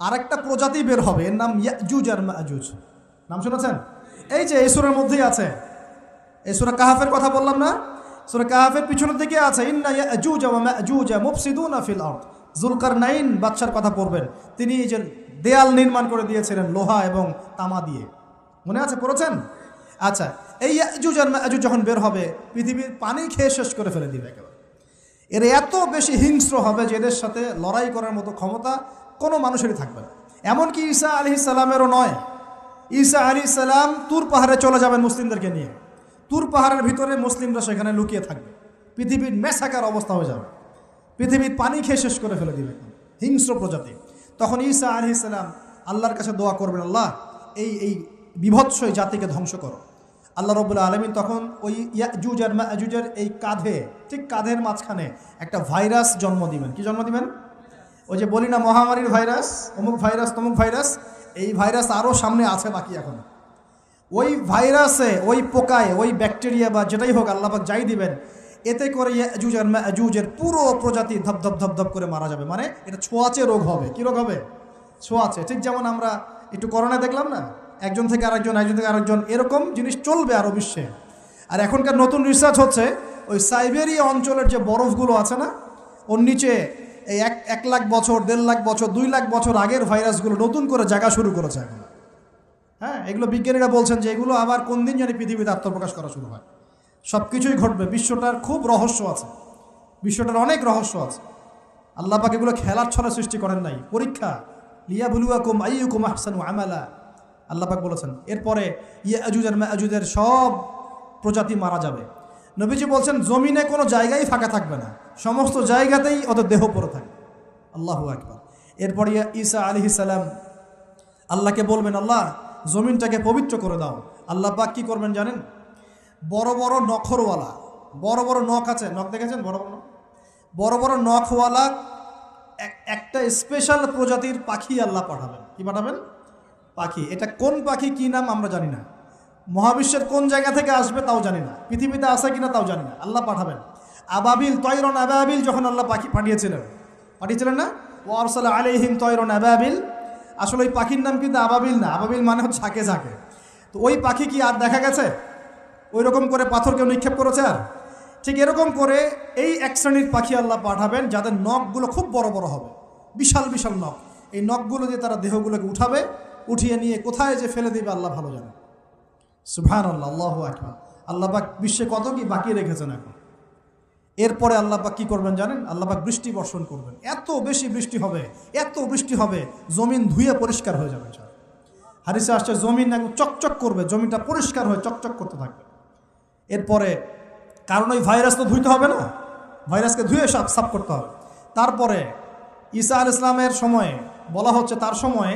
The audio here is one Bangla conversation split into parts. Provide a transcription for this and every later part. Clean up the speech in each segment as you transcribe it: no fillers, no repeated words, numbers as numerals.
আরেকটা প্রজাতি বের হবে, এর নাম ইয়াজুজ আর মাজুজ। নাম শুনেছেন? এই যে এই সূরার মধ্যেই আছে, এই সূরা কাহাফের কথা বললাম না, সূরা কাহাফের পিছনের দিকে আছে ইন্না ইয়াজুজ ওয়া মাজুজ মুফসিদুনা ফিল আরদ। যুলকারনাইন বাদশার কথা পড়বেন, তিনি এই যে দেয়াল নির্মাণ করে দিয়েছিলেন লোহা এবং তামা দিয়ে, মনে আছে, পড়েছেন? আচ্ছা, এই ইয়াজুজ আর মাজুজ যখন বের হবে পৃথিবীর পানি খেয়ে শেষ করে ফেলে দিবে একেবারে। এরা এত বেশি হিংস্র হবে যে এদের সাথে লড়াই করার মতো ক্ষমতা কোনো মানুষেরই থাকবে না। এমনকি ঈসা আলাইহিস সালামেরও নয়। ঈসা আলাইহিস সালাম তুর পাহাড়ে চলে যাবেন মুসলিমদেরকে নিয়ে, তুর পাহাড়ের ভিতরে মুসলিমরা সেখানে লুকিয়ে থাকবে, পৃথিবীর মেসাকার অবস্থা হয়ে যাবে, পৃথিবীর পানি খেয়ে শেষ করে ফেলে দিবে হিংস্র প্রজাতি। তখন ঈসা আলাইহিস সালাম আল্লাহর কাছে দোয়া করবেন, আল্লাহ এই বিভৎস জাতিকে ধ্বংস করো। আল্লাহ রাব্বুল আলামিন তখন ওই ইয়াজুজ আর মাজুজের এই কাঁধে, ঠিক কাঁধের মাঝখানে একটা ভাইরাস জন্ম দিবেন। কি জন্ম দিবেন? ওই যে বলি না মহামারীর ভাইরাস, অমুক ভাইরাস তমুক ভাইরাস, এই ভাইরাস আরও সামনে আছে বাকি এখন। ওই ভাইরাসে, ওই পোকায়, ওই ব্যাকটেরিয়া বা যেটাই হোক আল্লাহ পাক যাই দিবেন, এতে করে ইয়াজুজ আর মাজুজের পুরো প্রজাতি ধপ ধপ ধপ করে মারা যাবে। মানে এটা ছোঁয়াচে রোগ হবে। কি রোগ হবে? ছোঁয়াচে। ঠিক যেমন আমরা একটু করোনা দেখলাম না, একজন থেকে আরেকজন, একজন থেকে আরেকজন, এরকম জিনিস চলবে আরও বিশ্বে। আর এখনকার নতুন রিসার্চ হচ্ছে ওই সাইবেরিয়া অঞ্চলের যে বরফগুলো আছে না, ওর নিচে এই 1 লাখ বছর, 1.5 লাখ বছর, 2 লাখ বছর আগের ভাইরাসগুলো নতুন করে জায়গা শুরু করেছে এখন। হ্যাঁ, এগুলো বিজ্ঞানীরা বলছেন যে এগুলো আবার কোন দিন জানি পৃথিবীতে আত্মপ্রকাশ করা শুরু হয়। সব কিছুই ঘটবে। বিশ্বটার খুব রহস্য আছে, বিশ্বটার অনেক রহস্য আছে। আল্লাহ পাক এগুলো খেলার ছলে সৃষ্টি করেন নাই, পরীক্ষা। লিয়াবলুয়াকুম আইয়ুকুম আহসানু আমালা, আল্লাহ পাক বলেছেন। এরপরে ইয়াজুজ আর মাজুজের সব প্রজাতি মারা যাবে। নবীজি বলছেন জমিনে কোনো জায়গায় ফাঁকা থাকবে না, সমস্ত জায়গাতেই ওদের দেহ পড়ে থাকবে। আল্লাহু আকবার। এরপরে ঈসা আলাইহিস সালাম আল্লাহকে বলবেন, আল্লাহ জমিনটাকে পবিত্র করে দাও। আল্লাহ পাক কী করবেন জানেন? বড় বড় নখরওয়ালা, বড় বড় নখ আছে, নখ দেখেছেন? বড় বড় বড় বড় নখওয়ালা একটা স্পেশাল প্রজাতির পাখি আল্লাহ পাঠাবেন। কি পাঠাবেন? পাখি। এটা কোন পাখি, কি নাম আমরা জানি না, মহাবিশ্বের কোন জায়গা থেকে আসবে তাও জানি না, পৃথিবীতে আসে কিনা তাও জানি না, আল্লাহ পাঠাবেন। আবাবিল, তয়রন আবাবিল যখন আল্লাহ পাখি পাঠিয়েছিলেন না, ওয়ারসালা আলাইহিম তয়রন আবাবিল, আসলে ওই পাখির নাম কিন্তু আবাবিল না, আবাবিল মানে হচ্ছে ঝাঁকে ঝাঁকে। তো ওই পাখি কি আর দেখা গেছে? ওই রকম করে পাথর কেউ নিক্ষেপ করেছে? আর ঠিক এরকম করে এই এক শ্রেণীর পাখি আল্লাহ পাঠাবেন যাদের নখগুলো খুব বড় বড় হবে, বিশাল বিশাল নখ। এই নখগুলো দিয়ে তারা দেহগুলোকে উঠাবে, উঠিয়ে নিয়ে কোথায় যে ফেলে দেবে আল্লাহ ভালো জানে। সুবহানাল্লাহ, আল্লাহু আকবার। আল্লাহ পাক বিশ্বে কত কি বাকি রেখেছেন এখন। এরপরে আল্লাহ পাক কী করবেন জানেন? আল্লাহ পাক বৃষ্টি বর্ষণ করবেন। এত বেশি বৃষ্টি হবে, এত বৃষ্টি হবে, জমিন ধুয়ে পরিষ্কার হয়ে যাবে। হাদিসে আসছে জমিন একদম চকচক করবে, জমিনটা পরিষ্কার হয়ে চকচক করতে থাকবে। এরপরে কারণ ওই ভাইরাস তো ধুইতে হবে না, ভাইরাসকে ধুয়ে সাফ করতে হবে। তারপরে ঈসা আলাইহিস সালামের সময়ে বলা হচ্ছে, তার সময়ে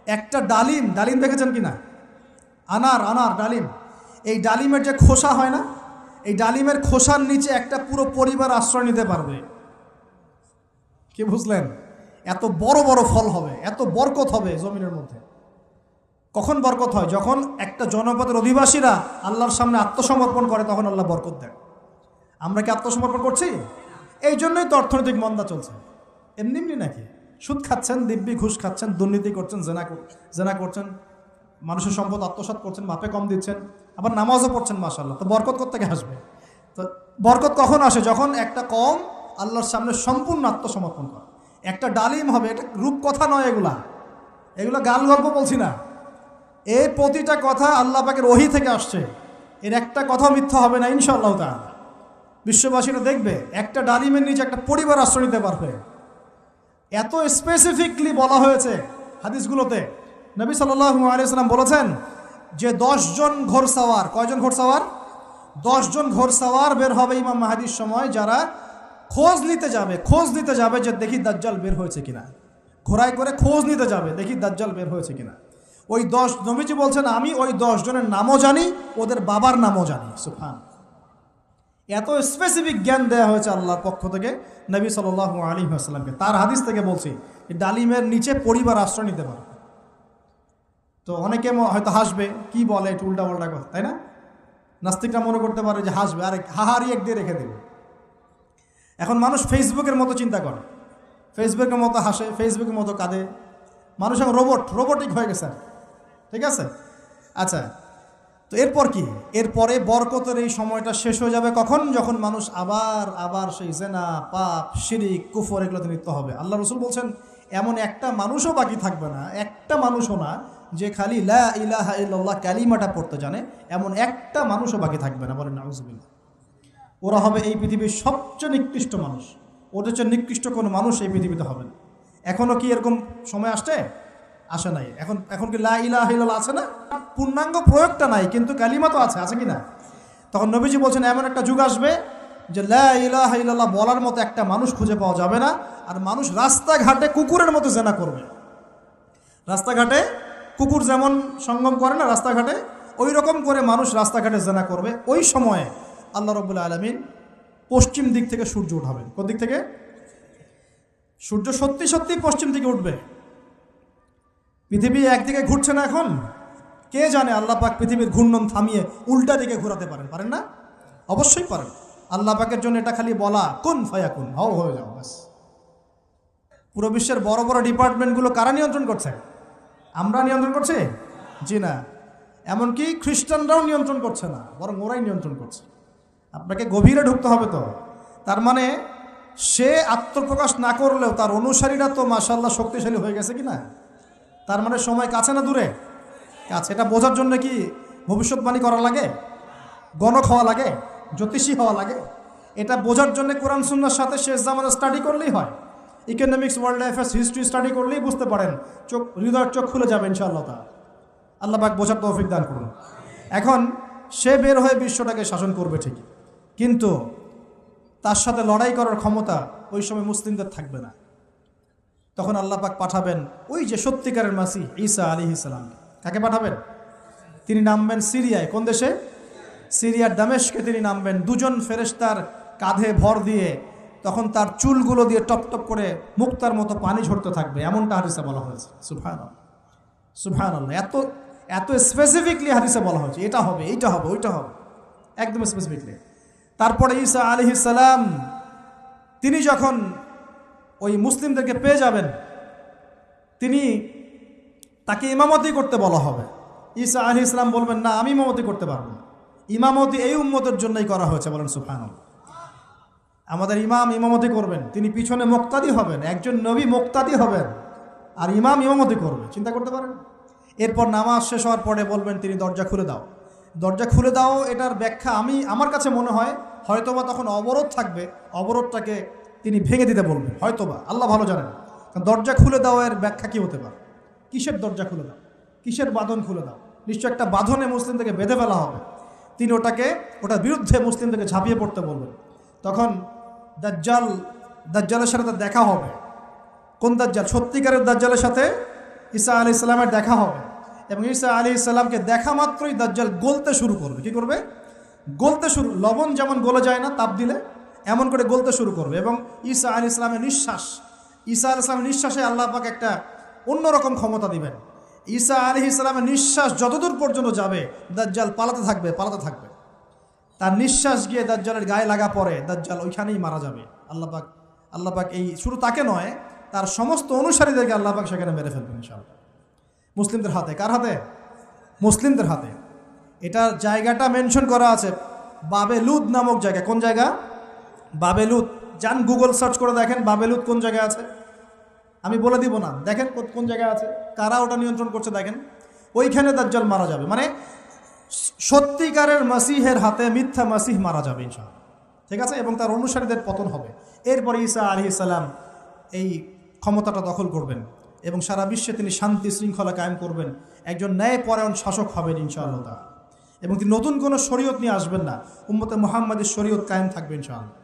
একটা ডালিম, ডালিম দেখেছেন কি না? আনার ডালিম, এই ডালিমের যে খোসা হয় না, এই ডালিমের খোসার নিচে একটা পুরো পরিবার আশ্রয় নিতে পারবে। কি বুঝলেন? এত বড় বড় ফল হবে, এত বরকত হবে জমিনের মধ্যে। কখন বরকত হয়? যখন একটা জনপদের অধিবাসীরা আল্লাহর সামনে আত্মসমর্পণ করে, তখন আল্লাহ বরকত দেন। আমরা কি আত্মসমর্পণ করছি? এই জন্যই তো অর্থনৈতিক মন্দা চলছে। এমনি এমনি নাকি? সুদ খাচ্ছেন, দিব্যি ঘুষ খাচ্ছেন, দুর্নীতি করছেন, জেনা করছেন, মানুষের সম্পদ আত্মসাৎ করছেন, মাপে কম দিচ্ছেন, আবার নামাজও পড়ছেন, মাশাআল্লাহ। তো বরকত কোত্থেকে আসবে? তো বরকত কখন আসে? যখন একটা কম আল্লাহর সামনে সম্পূর্ণ আত্মসমর্পণ করে। একটা ডালিম হবে, এটা রূপকথা নয়, এগুলো গাল গল্প বলছি না। এই প্রতিটা কথা আল্লাহ পাকের ওহী থেকে আসছে, এর একটা কথা মিথ্যা হবে না ইনশাআল্লাহ তাআলা। বিশ্ববাসীরা দেখবে একটা ডালিমের নিচে একটা পরিবার আশ্রয় নিতে পারবে। এত স্পেসিফিকলি বলা হয়েছে হাদিসগুলোতে। নবী সাল্লাল্লাহু আলাইহি ওয়াসাল্লাম বলেছেন যে 10 জন ঘোড়সাওয়ার, কয়জন ঘোড়সাওয়ার? 10 জন ঘোড়সাওয়ার বের হবে ইমাম মাহদির সময়, যারা খোঁজ নিতে যাবে যে দেখি দাজ্জাল বের হয়েছে কিনা। ঘোড়ায় করে খোঁজ নিতে যাবে, দেখি দাজ্জাল বের হয়েছে কিনা। ওই 10, নবীজি বলছেন আমি ওই 10 জনের নামও জানি, ওদের বাবার নামও জানি। সুবহান। এত স্পেসিফিক জ্ঞান দেওয়া হয়েছে আল্লাহর পক্ষ থেকে নবী সাল্লাল্লাহু আলাইহি ওয়াসাল্লামকে। তার হাদিস থেকে বলছি, ডালিমের নিচে পরিবার আশ্রয় নিতে পারবে। তো অনেকে হয়তো হাসবে, কি বলে একটু উল্টা পাল্টা কথা, তাই না? নাস্তিকরা মনে করতে পারে যে হাসবে, আরে হাহারি এক দিয়ে রেখে দেবে। এখন মানুষ ফেসবুকের মতো চিন্তা করে, ফেসবুকের মতো হাসে, ফেসবুকের মতো কাঁদে, মানুষ এখন রোবটিক হয়ে গেছে, ঠিক আছে? আচ্ছা, তো এরপর কি? এরপরে বরকতের এই সময়টা শেষ হয়ে যাবে কখন? যখন মানুষ আবার সেই জেনা, পাপ, শিরিক, কুফর এগুলোতে লিপ্ত হবে। আল্লাহ রাসূল বলছেন এমন একটা মানুষও বাকি থাকবে না, একটা মানুষও না যে খালি লা ইলাহা ইল্লাল্লাহ কালিমাটা পড়তে জানে, এমন একটা মানুষও বাকি থাকবে না। বলেন নাউজুবিল্লাহ। ওরা হবে এই পৃথিবীর সবচেয়ে নিকৃষ্ট মানুষ। ওদের চেয়ে নিকৃষ্ট কোনো মানুষ এই পৃথিবীতে হবে না। এখনও কি এরকম সময় আসে নাই? এখন কি লা ইলাহা ইল্লাল্লাহ আছে না? পূর্ণাঙ্গ প্রয়োগটা নাই, কিন্তু কালিমা তো আছে কি না? তখন নবীজি বলছেন এমন একটা যুগ আসবে যে লা ইলাহা ইল্লাল্লাহ বলার মতো একটা মানুষ খুঁজে পাওয়া যাবে না। আর মানুষ রাস্তাঘাটে কুকুরের মতো জেনা করবে। রাস্তাঘাটে কুকুর যেমন সঙ্গম করে না রাস্তাঘাটে, ওই রকম করে মানুষ রাস্তাঘাটে জেনা করবে। ওই সময়ে আল্লাহ রাব্বুল আলামিন পশ্চিম দিক থেকে সূর্য উঠাবেন। কোন দিক থেকে? সূর্য সত্যি সত্যি পশ্চিম দিকে উঠবে। পৃথিবী একদিকে ঘুরছে না এখন, কে জানে আল্লাহ পাক পৃথিবীর ঘূর্ণন থামিয়ে উল্টা দিকে ঘোরাতে পারেন না? অবশ্যই পারেন। আল্লাহ পাকের জন্য এটা খালি বলা কুন ফায়াকুন, হও হয়ে যাও ব্যাস। পুরো বিশ্বের বড় বড় ডিপার্টমেন্টগুলো কারা নিয়ন্ত্রণ করছে? আমরা নিয়ন্ত্রণ করছি? জি না। এমনকি খ্রিস্টানরাও নিয়ন্ত্রণ করছে না, বরং ওরাই নিয়ন্ত্রণ করছে। আপনাকে গভীরে ঢুকতে হবে। তো তার মানে সে আত্মপ্রকাশ না করলেও তার অনুসারীরা তো মাশাআল্লাহ শক্তিশালী হয়ে গেছে কি না? তার মানে সময় কাছে না দূরে? কাছে। এটা বোঝার জন্য কি ভবিষ্যৎবাণী করা লাগে? গণক হওয়া লাগে? জ্যোতিষী হওয়া লাগে? এটা বোঝার জন্য কোরআন সুন্নাহর সাথে শেষ জামানা স্টাডি করলেই হয়। Economics, world affairs, history study করলেই বুঝতে পারেন, হৃদয়ের চোখ খুলে যাবে ইনশাআল্লাহ তাআলা। আল্লাহ পাক বোঝার তৌফিক দান করুন। এখন সে বের হয়ে বিশ্বটাকে শাসন করবে ঠিকই, কিন্তু তার সাথে লড়াই করার ক্ষমতা ওই সময় মুসলিমদের থাকবে না। তখন আল্লাহ পাক পাঠাবেন ওই যে সত্যিকারের মাসিহ ঈসা আলাইহিস সালাম। কাকে পাঠাবেন? তিনি নামবেন সিরিয়ায়। কোন দেশে? সিরিয়ার দামেশকে তিনি নামবেন। দুজন ফেরেশতার কাঁধে ভর দিয়ে, তখন তার চুলগুলো দিয়ে টপ টপ করে মুক্তার মতো পানি ঝরতে থাকবে, এমনটা হাদিসে বলা হয়েছে। সুবহানাল্লাহ, সুবহানাল্লাহ। এত স্পেসিফিকলি হাদিসে বলা হয়েছে এটা হবে, এইটা হবে, ওইটা হবে, একদম স্পেসিফিকলি। তারপরে ঈসা আলাইহিস সালাম তিনি যখন ওই মুসলিমদেরকে পেয়ে যাবেন, তাকে ইমামতি করতে বলা হবে। ঈসা আলাইহিস সালাম বলবেন, না, আমি ইমামতি করতে পারবো না। ইমামতি এই উম্মতের জন্যই করা হয়েছে। বলেন সুবহানাল্লাহ। আমাদের ইমাম ইমামতি করবেন, তিনি পিছনে মুক্তাদি হবেন। একজন নবী মুক্তাদি হবেন আর ইমাম ইমামতি করবে, চিন্তা করতে পারেন? এরপর নামাজ শেষ হওয়ার পরে বলবেন তিনি, দরজা খুলে দাও, দরজা খুলে দাও। এটার ব্যাখ্যা আমার কাছে মনে হয় হয়তোবা তখন অবরোধ থাকবে, অবরোধটাকে তিনি ভেঙে দিতে বলবেন হয়তোবা, আল্লাহ ভালো জানেন। দরজা খুলে দাও এর ব্যাখ্যা কী হতে পারে? কিসের দরজা খুলে দাও? কিসের বাঁধন খুলে দাও? নিশ্চয় একটা বাঁধনে মুসলিমদেরকে বেঁধে ফেলা হবে। তিনি ওটার বিরুদ্ধে মুসলিমদেরকে ঝাঁপিয়ে পড়তে বলবেন। তখন দাজ্জালের সাথে তার দেখা হবে। কোন দাজ্জাল? সত্যিকারের দাজ্জালের সাথে ঈসা আলাইহিস সালামের দেখা হবে। এবং ঈসা আলাইহিস সালামকে দেখা মাত্রই দাজ্জাল গলতে শুরু করবে। কি করবে? গলতে শুরু। লবণ যেমন গলে যায় না তাপ দিলে, এমন করে গলতে শুরু করবে। এবং ঈসা আলাইহিস সালামের নিঃশ্বাসে আল্লাহ পাক একটা অন্যরকম ক্ষমতা দিবেন। ঈসা আলাইহিস সালামের নিঃশ্বাস যতদূর পর্যন্ত যাবে দাজ্জাল পালাতে থাকবে। তার নিঃশ্বাস গিয়ে দাজ্জালের গায়ে লাগা পরে দাজ্জাল ওইখানেই মারা যাবে। আল্লাহ পাক এই শুধু তাকে নয়, তার সমস্ত অনুসারীদেরকে আল্লাহ পাক সেখানে মেরে ফেলবেন ইনশাআল্লাহ। মুসলিমদের হাতে। কার হাতে? মুসলিমদের হাতে। এটা জায়গাটা মেনশন করা আছে, বাবেলুদ নামক জায়গা। কোন জায়গা? বাবেলুদ। যান গুগল সার্চ করে দেখেন বাবেলুদ কোন জায়গায় আছে। আমি বলে দিব না, দেখেন কোন জায়গায় আছে, কারা ওটা নিয়ন্ত্রণ করছে দেখেন। ওইখানে দাজ্জাল মারা যাবে। মানে সত্যিকারের মাসিহের হাতে মিথ্যা মাসিহ মারা যাবে ইনশাআল্লাহ, ঠিক আছে? এবং তার অনুসারীদের পতন হবে। এরপরে ঈসা আলাইহিস সালাম এই ক্ষমতাটা দখল করবেন এবং সারা বিশ্বে তিনি শান্তি শৃঙ্খলা কায়েম করবেন। একজন ন্যায়পরায়ণ শাসক হবেন ইনশাআল্লাহ তাআলা। এবং তিনি নতুন কোনো শরীয়ত নিয়ে আসবেন না, উম্মতে মুহাম্মাদের শরীয়ত কায়েম থাকবে ইনশাআল্লাহ।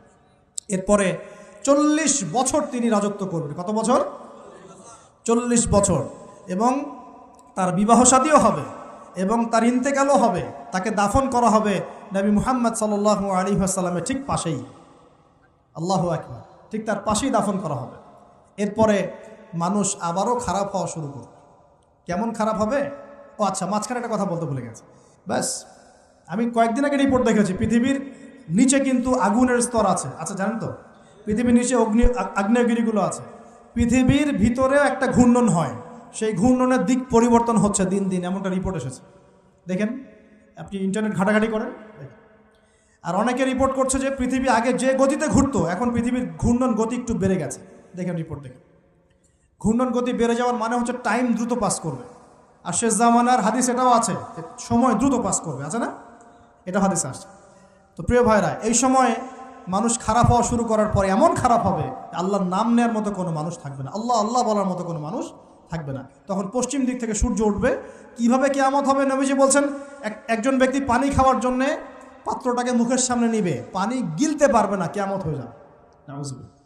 এরপরে 40 বছর তিনি রাজত্ব করবেন। কত বছর? 40 বছর। এবং তার বিবাহ শাদীও হবে এবং তার ইন্তেকালও হবে। তাকে দাফন করা হবে নবী মুহাম্মদ সাল্লাল্লাহু আলাইহি ওয়াসাল্লামের ঠিক পাশেই। আল্লাহু আকবার। ঠিক তার পাশেই দাফন করা হবে। এরপরে মানুষ আবারও খারাপ হওয়া শুরু করবে। কেমন খারাপ হবে? ও আচ্ছা, মাঝখানে একটা কথা বলতে ভুলে গেছে। ব্যাস, আমি কয়েকদিন আগে রিপোর্ট দেখেছি, পৃথিবীর নিচে কিন্তু আগুনের স্তর আছে। আচ্ছা, জানেন তো পৃথিবীর নিচে আগ্নেয়গিরিগুলো আছে। পৃথিবীর ভিতরেও একটা ঘূর্ণন হয়, সেই ঘূর্ণনের দিক পরিবর্তন হচ্ছে দিন দিন, এমনটা রিপোর্ট এসেছে। দেখেন, আপনি ইন্টারনেট ঘাটাঘাটি করেন। আর অনেকে রিপোর্ট করছে যে পৃথিবী আগে যে গতিতে ঘুরতো, এখন পৃথিবীর ঘূর্ণন গতি একটু বেড়ে গেছে। দেখেন রিপোর্ট, দেখেন ঘূর্ণন গতি বেড়ে যাওয়ার মানে হচ্ছে টাইম দ্রুত পাস করবে। আর শেষ জামানার হাদিস এটাও আছে, সময় দ্রুত পাস করবে, আছে না? এটা হাদিস আসছে। তো প্রিয় ভাইরা, এই সময়ে মানুষ খারাপ হওয়া শুরু করার পরে এমন খারাপ হবে, আল্লাহর নাম নেওয়ার মতো কোনো মানুষ থাকবে না, আল্লাহ আল্লাহ বলার মতো কোনো মানুষ থাকবে না। তখন পশ্চিম দিক থেকে সূর্য উঠবে। কিভাবে কিয়ামত হবে? নবীজি বলছেন, একজন ব্যক্তি পানি খাওয়ার জন্যে পাত্রটাকে মুখের সামনে নিবে, পানি গিলতে পারবে না, কিয়ামত হয়ে যাবে। নাউযুবিল্লাহ।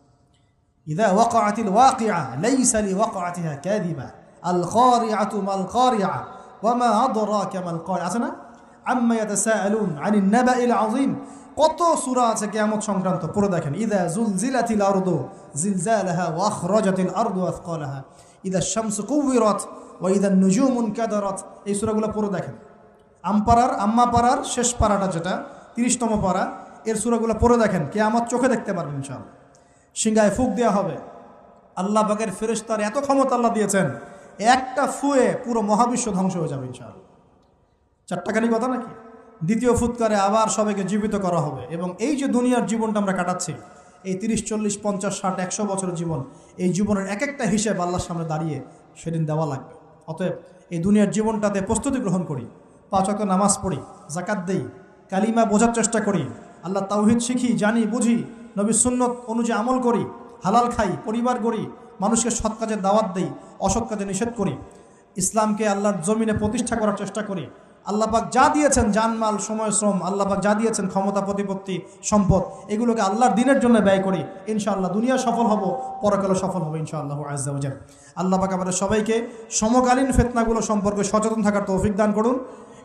ইযা ওয়াকাআতিল ওয়াকিআ লাইসা লিওয়াকাআতিহা কাযিবা আল কারিআতু মাল কারিআ ওয়া মা আদরাকা মাল কারিআ, আছে না? আম্মা ইয়াতাসাআলুন আনিন নাবাইল আযীম। কত সূরা আছে কিয়ামত সংক্রান্ত, পড়ে দেখেন। ইযা যুলজিলাতিল আরদু জিলজালাহা ওয়া আখরাজাতিল আরদু আথকালাহা ইযা শামসু কুওয়িরাত ওয়া ইযা নুজুমু ইনকাদারাত। এই সূরাগুলো পড়ে দেখেন। আম্মা পাড়ার শেষ পাড়াটা, যেটা 30তম পাড়া, এর সূরাগুলো পড়ে দেখেন। কিয়ামত চোখে দেখতে পারবেন ইনশাআল্লাহ। সিংহায় ফুঁক দেওয়া হবে। আল্লাহ পাকের ফেরেশতার এত ক্ষমতা আল্লাহ দিয়েছেন, একটা ফুয়ে পুরো মহাবিশ্ব ধ্বংস হয়ে যাবে ইনশাআল্লাহ। চারটাখানি কথা নাকি? দ্বিতীয় ফুৎকারে আবার সবাইকে জীবিত করা হবে। এবং এই যে দুনিয়ার জীবনটা আমরা কাটাচ্ছি, এই 30, 40, 50, 60, 100 বছরের জীবন, এই জীবনের এক একটা হিসেব আল্লাহর সামনে দাঁড়িয়ে সেদিন দেওয়া লাগবে। অতএব এই দুনিয়ার জীবনটাতে প্রস্তুতি গ্রহণ করি, 5 ওয়াক্ত নামাজ পড়ি, যাকাত দেই, কালিমা বোঝার চেষ্টা করি, আল্লাহ তাওহীদ শিখি, জানি, বুঝি, নবীর সুন্নত অনুযায়ী আমল করি, হালাল খাই, পরিবার গড়ি, মানুষকে সৎ কাজের দাওয়াত দেই, অসৎ কাজে নিষেধ করি, ইসলামকে আল্লাহর জমিনে প্রতিষ্ঠা করার চেষ্টা করি। আল্লাহ পাক যা দিয়েছেন, জানমাল, সময়, শ্রম, আল্লাহ পাক যা দিয়েছেন, ক্ষমতা, প্রতিপত্তি, সম্পদ, এগুলোকে আল্লাহর দিনের জন্য ব্যয় করি। ইনশাআল্লাহ দুনিয়া সফল হব, পরকালে সফল হবে ইনশাআল্লাহ আযজা ওয়া জাল। আল্লাহ পাক আমাদের সবাইকে সমকালীন ফিতনাগুলো সম্পর্কে সচেতন থাকার তৌফিক দান করুন,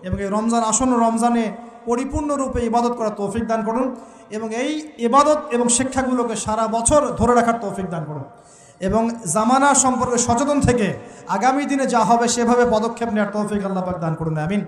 এবং এই রমজান, আসন্ন রমজানে পরিপূর্ণরূপে ইবাদত করার তৌফিক দান করুন, এবং এই ইবাদত এবং শিক্ষাগুলোকে সারা বছর ধরে রাখার তৌফিক দান করুন, এবং জামানা সম্পর্কে সচেতন থেকে আগামী দিনে যা হবে সেভাবে পদক্ষেপ নেওয়ার তৌফিক আল্লাহ পাক দান করুন। আমিন।